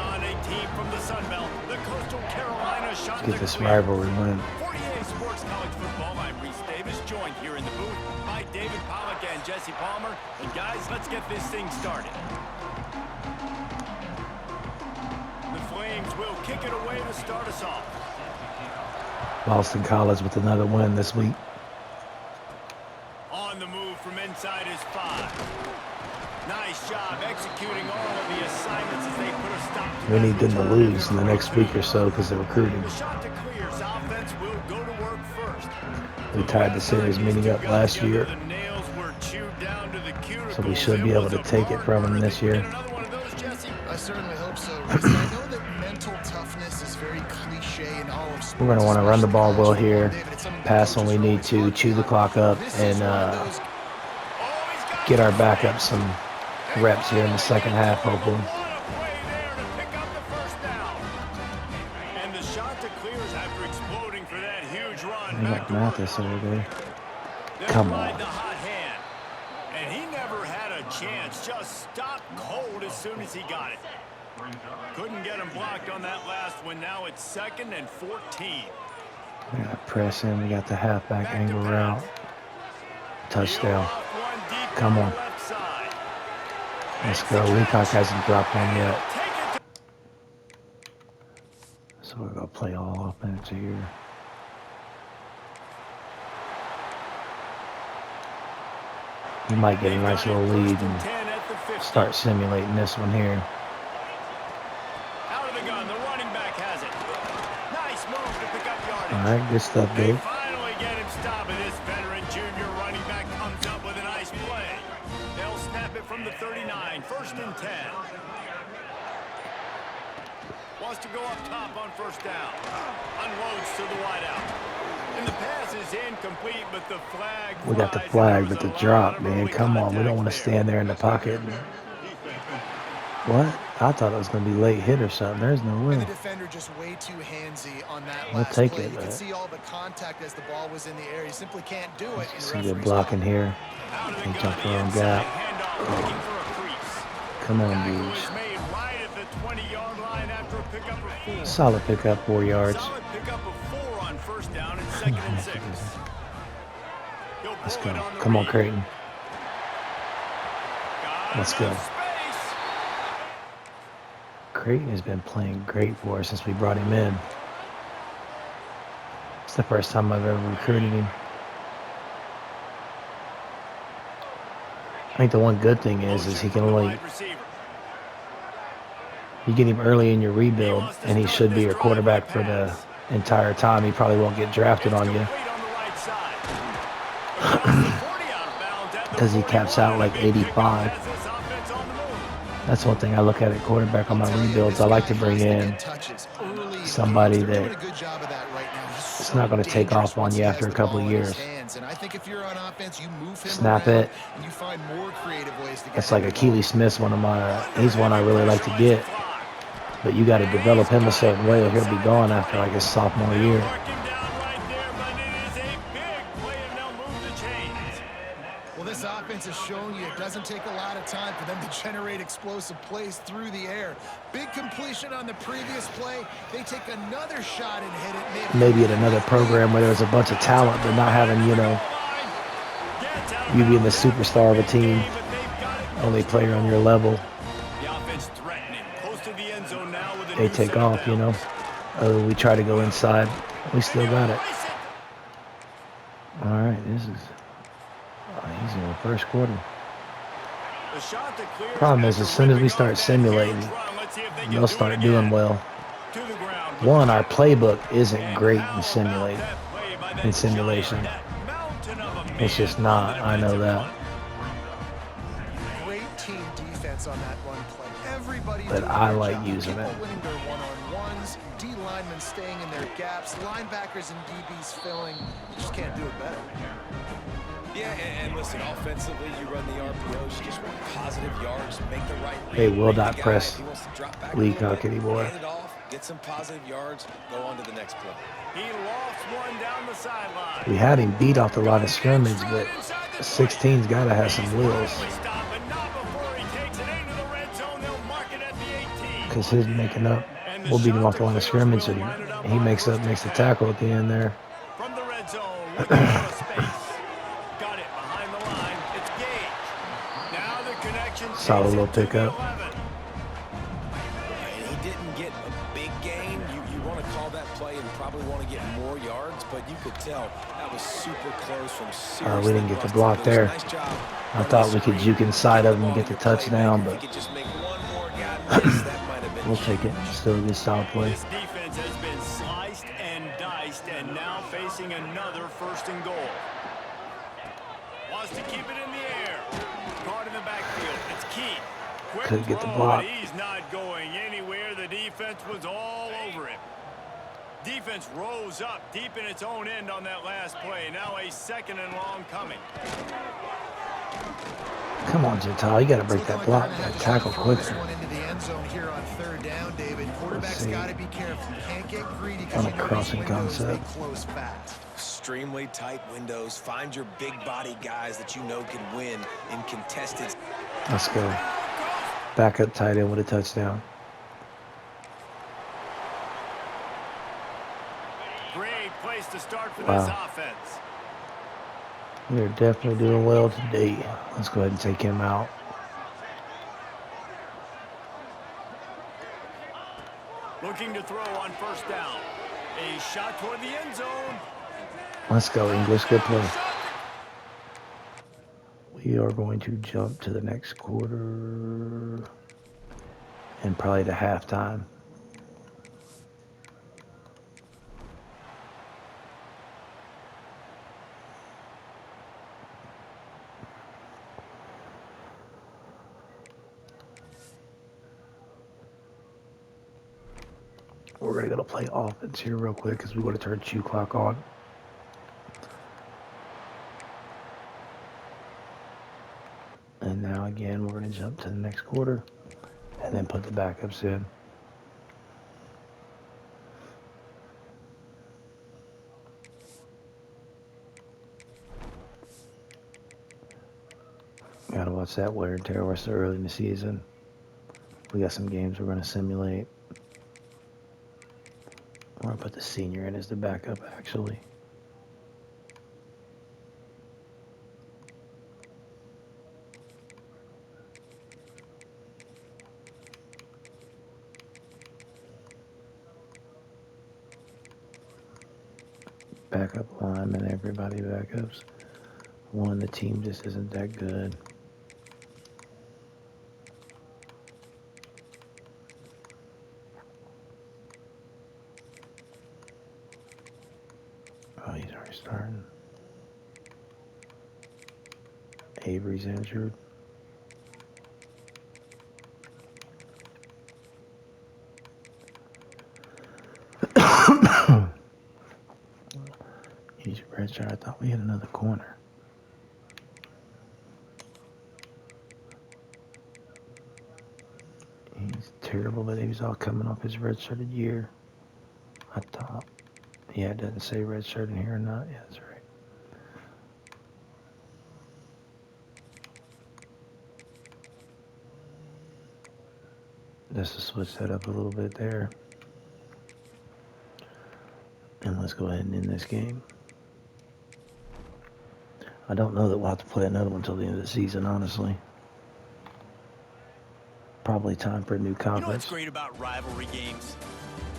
Let's get this rivalry win. 48 Sports College Football. I'm Reese Davis, joined here in the booth by David Pollack and Jesse Palmer. And guys, let's get this thing started. The Flames will kick it away to start us off. Boston College with another win this week. On the move from inside his 5. Nice job executing all of the assignments as they put a stop to We need them to lose in the next week or so because they're recruiting. The Chanticleers offense will go to work first. We tied the series meeting up last year, The nails were chewed down to the cuticles. so we should be able to take it from them this year. Another one of those, Jesse. I certainly hope so. Reese. I know that mental toughness is very cliche in all of sports. We're going to want to run the ball well here, David, it's something pass when we need to, chew the clock up, and get our backup some reps here in the second half, hopefully. And the Chanticleers, after exploding for that huge run, We got Mathis over there. they Come ride on. the hot hand. And he never had a chance. Just stopped cold as soon as he got it. Couldn't get him blocked on that last one. Now it's 2nd and 14. We got to press in. We got the halfback Back to angle pass. route. Touchdown. Off one deep Come down on. the left side. Let's go. Leacock hasn't dropped one yet. Take it So we're going to play all offense here. We might get a nice little lead and 10 at the 50. start simulating this one here. Out of the gun, the running back has it. Nice move to pick up yardage. All right, good stuff, They Dave. finally get him stopping. This veteran junior running back comes up with a nice play. They'll snap it from the 39, 1st and 10. Wants to go up top on 1st down. Unloads to the wideout. And the pass is incomplete, but the flag We got the flies. flag, There but was the a drop, lot of man. early Come on. We don't want to contact there. stand there in the pocket. What? I thought it was going to be late hit or something. There's no And way. the defender just way too handsy on that We'll last take play. it, You man. can see all the contact as the ball was in the air. You simply can't do it. and Some referees good blocking call it. here. Out of the They gun, jump the their own inside gap. handoff, looking for a crease. Come on, Tackle dudes. is made right at the 20-yard line after a pickup of 4. Solid pickup, 4 yards. Solid pickup of 4 on 1st down and 2nd and 6. He'll Let's pull go. it on the Come on, read. Creighton. Got Let's go. enough space. Creighton has been playing great for us since we brought him in. It's the first time I've ever recruited him. I think the one good thing is he can only, Wide receiver. you get him early in your rebuild, and he should be your quarterback for the entire time. He probably won't get drafted on you Complete on the right side. Across the 40 out of bounds at the because he caps 41, out like and a big kickoff 85. has this offense on the move. That's one thing I look at quarterback on my I'll tell you, rebuilds. this I like guy to bring has in get touches early. somebody They're doing that a good job of that right now. He's it's so not gonna take dangerous off on once you he after has a the couple ball of in his years. hands. And I think if you're on offense, you move him Snap around, it. and you find more creative ways to get That's him like the Keely ball. Smith's one of my, he's one I really like to get. But you got to develop him a certain way or he'll be gone after like his sophomore year. Mark him down right there, but it is a big play, and they'll move the chains. Well, this offense is just showing you it doesn't take a lot of time for them to generate explosive plays through the air. Big completion on the previous play. They take another shot and hit it. Maybe at another program where there's a bunch of talent, but not having, you know, you being the superstar of a team, only player on your level, The offense threatening. Close to the end zone now with a they new take set of off, you know. Oh, we try to go inside. We still got it. All right, this is easy in the first quarter. The shot that clears Problem is, after as soon as we ripping start off that simulating, huge run, let's see if they can they'll do start it doing again. well. To the ground with One, the our tackle. playbook isn't And great how in about simulating. that play by that In simulation. giant, that mountain of a It's man just on not. the I know defensive that. front. Great team defense on that run play. Everybody's But doing I their like job. using People it. winning their one-on-ones, D linemen staying in their gaps, linebackers and DBs filling. You just can't do it better. Yeah, and listen, offensively, you run the RPOs, you just want positive yards, make the right read. They will make the not guy, press if he wants to drop back a Lee little Cock bit, anymore. hand it off, get some positive yards, go on to the next play. He lofts one down the sideline. We had him beat off the line of scrimmage, but 16's got to have some wheels. Stop, but not before he takes it into the red zone. They'll mark it at the 18. Because his making up, we'll beat him off the line of scrimmage, and he makes the tackle at the end there. From the red zone, looking for a space. Got it behind the line. It's Gage. Now the connection. Solid takes little it to the pickup. 11. And he didn't get a big gain. You want to call that play and probably want to get more yards, but you could tell that was super close from seriously We didn't get the busting block loose. there. Nice job I running thought the we could screen. juke inside of him and Ball get the to your touchdown, playmaker. but If he could just make one more guy miss, that might have been we'll take it. Still a good solid play. This defense has been sliced and diced, and now facing another first and goal. Wants to keep it in the air. Caught in the backfield. It's Key. Quick Couldn't get the throw, block. but he's not going anywhere. The defense was all over him. Defense rose up deep in its own end on that last play. Now a second and long coming. Come on, Gentile. You got to break that block, that tackle quicker. One into the end zone here on third down, David. Quarterback's see. got to be careful. Can't get greedy On because a you know crossing these windows, they concept. close fast. extremely tight windows. Find your big body guys that you know can win in contested. Let's go. Back up tight end with a touchdown. Great place to start for Wow. this offense. We're definitely doing well today. Let's go ahead and take him out. Looking to throw on first down. A shot toward the end zone. Let's go, English. Good play. We are going to jump to the next quarter and probably to halftime. We're going to go to play offense here real quick because we want to turn Q clock on. And now again, we're going to jump to the next quarter and then put the backups in. Gotta watch that wear and tear. We're still early in the season. We got some games we're going to simulate. We're going to put the senior in as the backup, actually. . 'Backup linemen, everybody backups. One, the team just isn't that good. Oh, he's already starting. Avery's injured. He's redshirt. I thought we had another corner. He's terrible, but he was all coming off his redshirted year. I thought. Yeah, it doesn't say redshirt in here or not. Yeah, that's right. Just to switch that up a little bit there. And let's go ahead and end this game. I don't know that we'll have to play another one until the end of the season, honestly. Probably time for a new You know what's conference. great about rivalry games?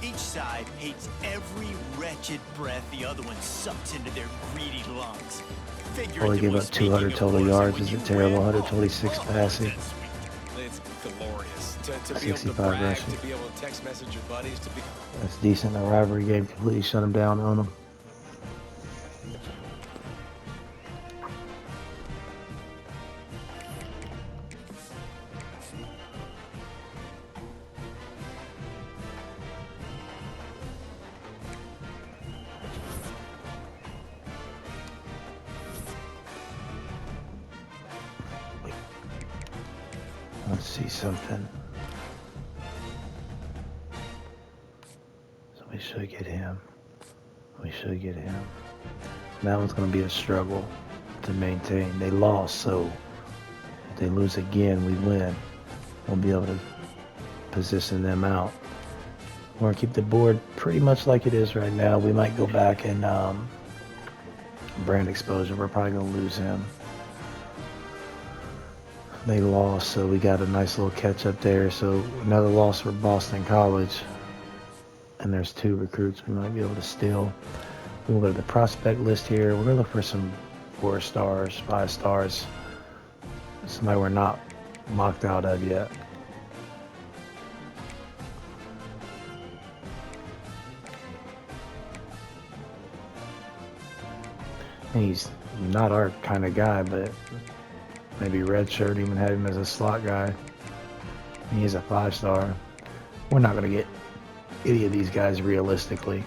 Each side hates every wretched breath the other one sucks into their greedy lungs. Only gave up 200 total yards. Is it terrible? 126 passing. It's glorious to be able to 65 brag, rushing. to be able to text message your buddies, to be. That's decent. A rivalry game completely shut them down on them. Let's see something. So we should get him. We should get him. That one's going to be a struggle to maintain. They lost, so if they lose again, we win. We'll be able to position them out. We're going to keep the board pretty much like it is right now. We might go back and brand exposure. We're probably going to lose him. They lost, so we got a nice little catch up there. So another loss for Boston College. And there's 2 recruits we might be able to steal. We'll go to the prospect list here. We're going to look for some 4 stars, 5 stars. Somebody we're not locked out of yet. He's not our kind of guy, but maybe redshirt, even had him as a slot guy. He's a 5-star. We're not going to get any of these guys realistically.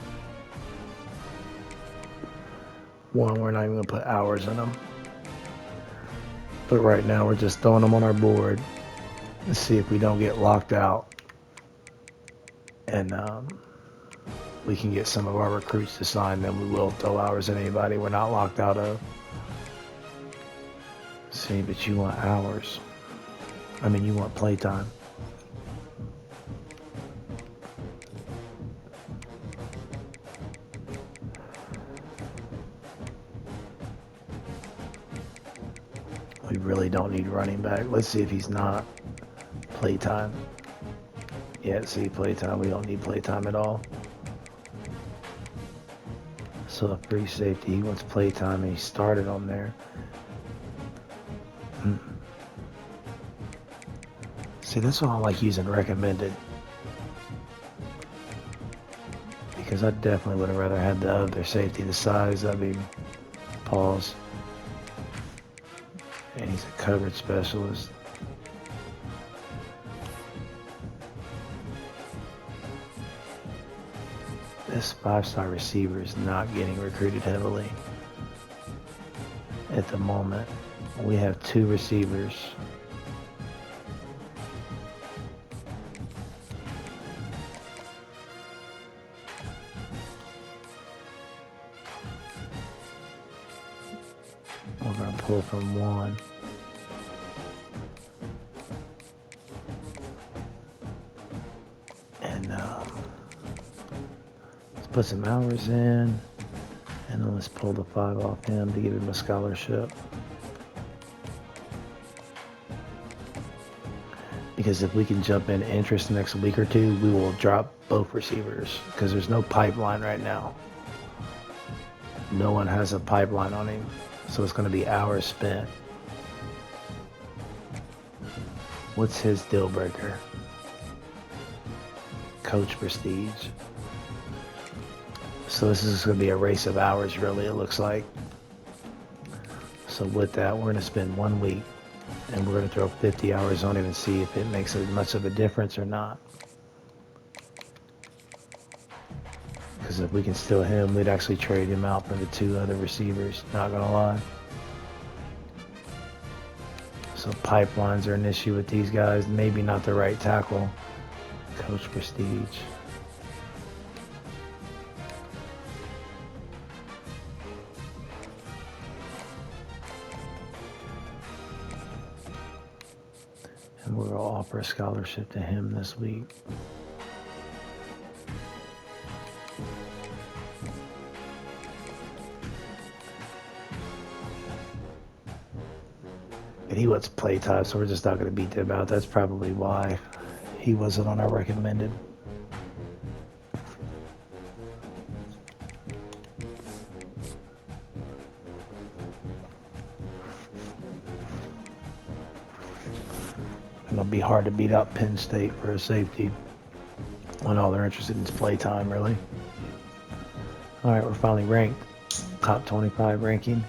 One, we're not even going to put hours in them. But right now, we're just throwing them on our board to see if we don't get locked out. And we can get some of our recruits to sign them. We will throw hours at anybody we're not locked out of. See, but you want hours. I mean, you want playtime. We really don't need running back. Let's see if he's not playtime. Yeah, see, playtime. We don't need playtime at all. So a free safety, he wants playtime, and he started on there. See, that's why I like using recommended. Because I definitely would have rather had the other safety, the size of him. Pause. And he's a coverage specialist. This 5-star receiver is not getting recruited heavily at the moment. We have 2 receivers. We're going to pull from 1. And let's put some hours in. And then let's pull the 5 off him to give him a scholarship. Because if we can jump in interest next week or 2, we will drop both receivers. Because there's no pipeline right now. No one has a pipeline on him. So it's going to be hours spent. What's his deal breaker? Coach prestige. So this is going to be a race of hours, really, it looks like. So with that, we're going to spend 1 week. And we're going to throw 50 hours on him and see if it makes as much of a difference or not. Because if we can steal him, we'd actually trade him out for the 2 other receivers. Not going to lie. So pipelines are an issue with these guys. Maybe not the right tackle. Coach prestige. And we're going to offer a scholarship to him this week. But he wants play time, so we're just not going to beat them out. That's probably why he wasn't on our recommended. It'll be hard to beat out Penn State for a safety when all they're interested in is play time, really. All right, we're finally ranked. Top 25 ranking.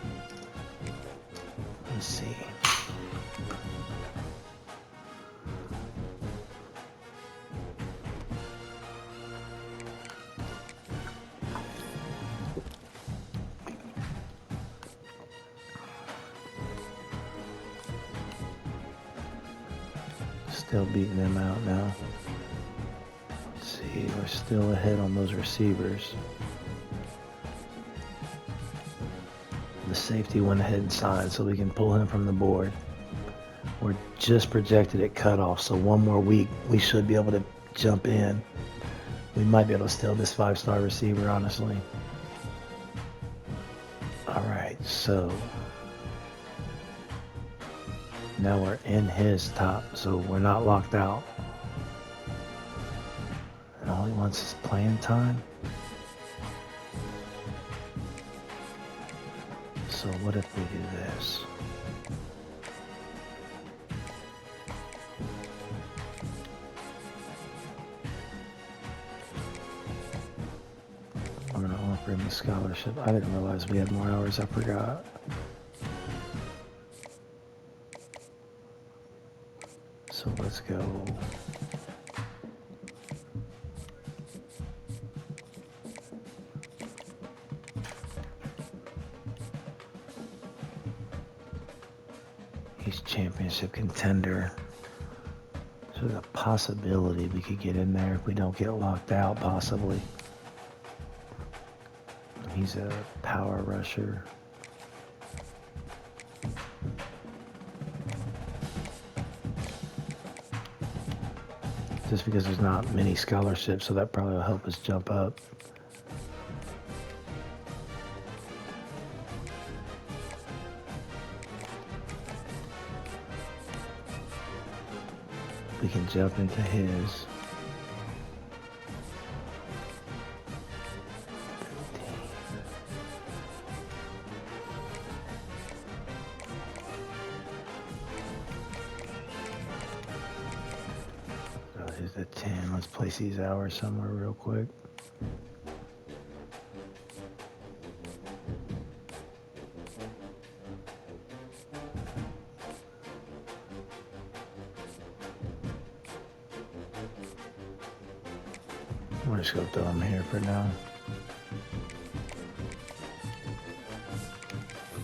Let's see. Still beating them out now. Let's see, we're still ahead on those receivers. The safety went ahead and signed, so we can pull him from the board. We're just projected at cutoff, so one more week we should be able to jump in. We might be able to steal this 5-star receiver, honestly. All right, so now we're in his top, so we're not locked out. And all he wants is playing time. So what if we do this? We're going to offer him a scholarship. I didn't realize we had more hours. I forgot. So let's go. He's championship contender. So there's a possibility we could get in there if we don't get locked out, possibly. He's a power rusher. Just because there's not many scholarships, so that probably will help us jump up. We can jump into his. So here's the 10. Let's place these hours somewhere real quick. We're just going to throw him here for now.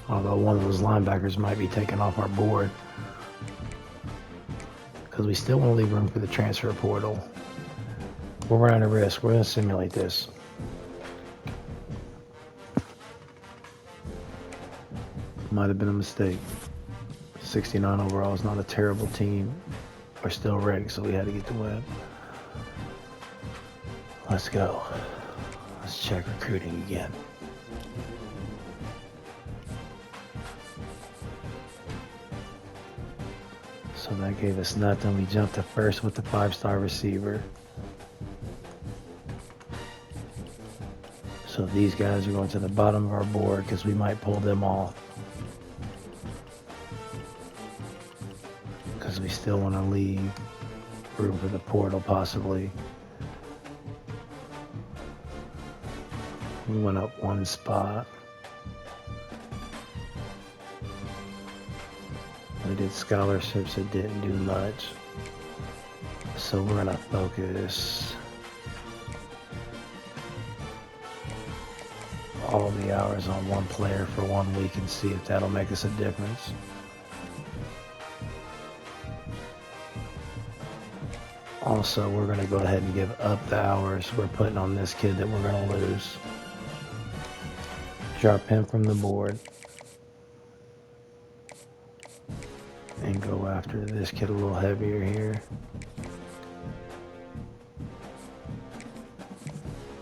Although one of those linebackers might be taken off our board. Because we still want to leave room for the transfer portal. We're running a risk. We're going to simulate this. Might have been a mistake. 69 overall is not a terrible team. We're still ready, so we had to get the win. Let's go. Let's check recruiting again. So that gave us nothing. We jumped to first with the 5-star receiver. So these guys are going to the bottom of our board because we might pull them off. Because we still want to leave room for the portal possibly. We went up one spot. We did scholarships that didn't do much. So we're gonna focus all the hours on one player for 1 week and see if that'll make us a difference. Also, we're gonna go ahead and give up the hours we're putting on this kid that we're gonna lose. Drop him from the board. and go after this kid a little heavier here.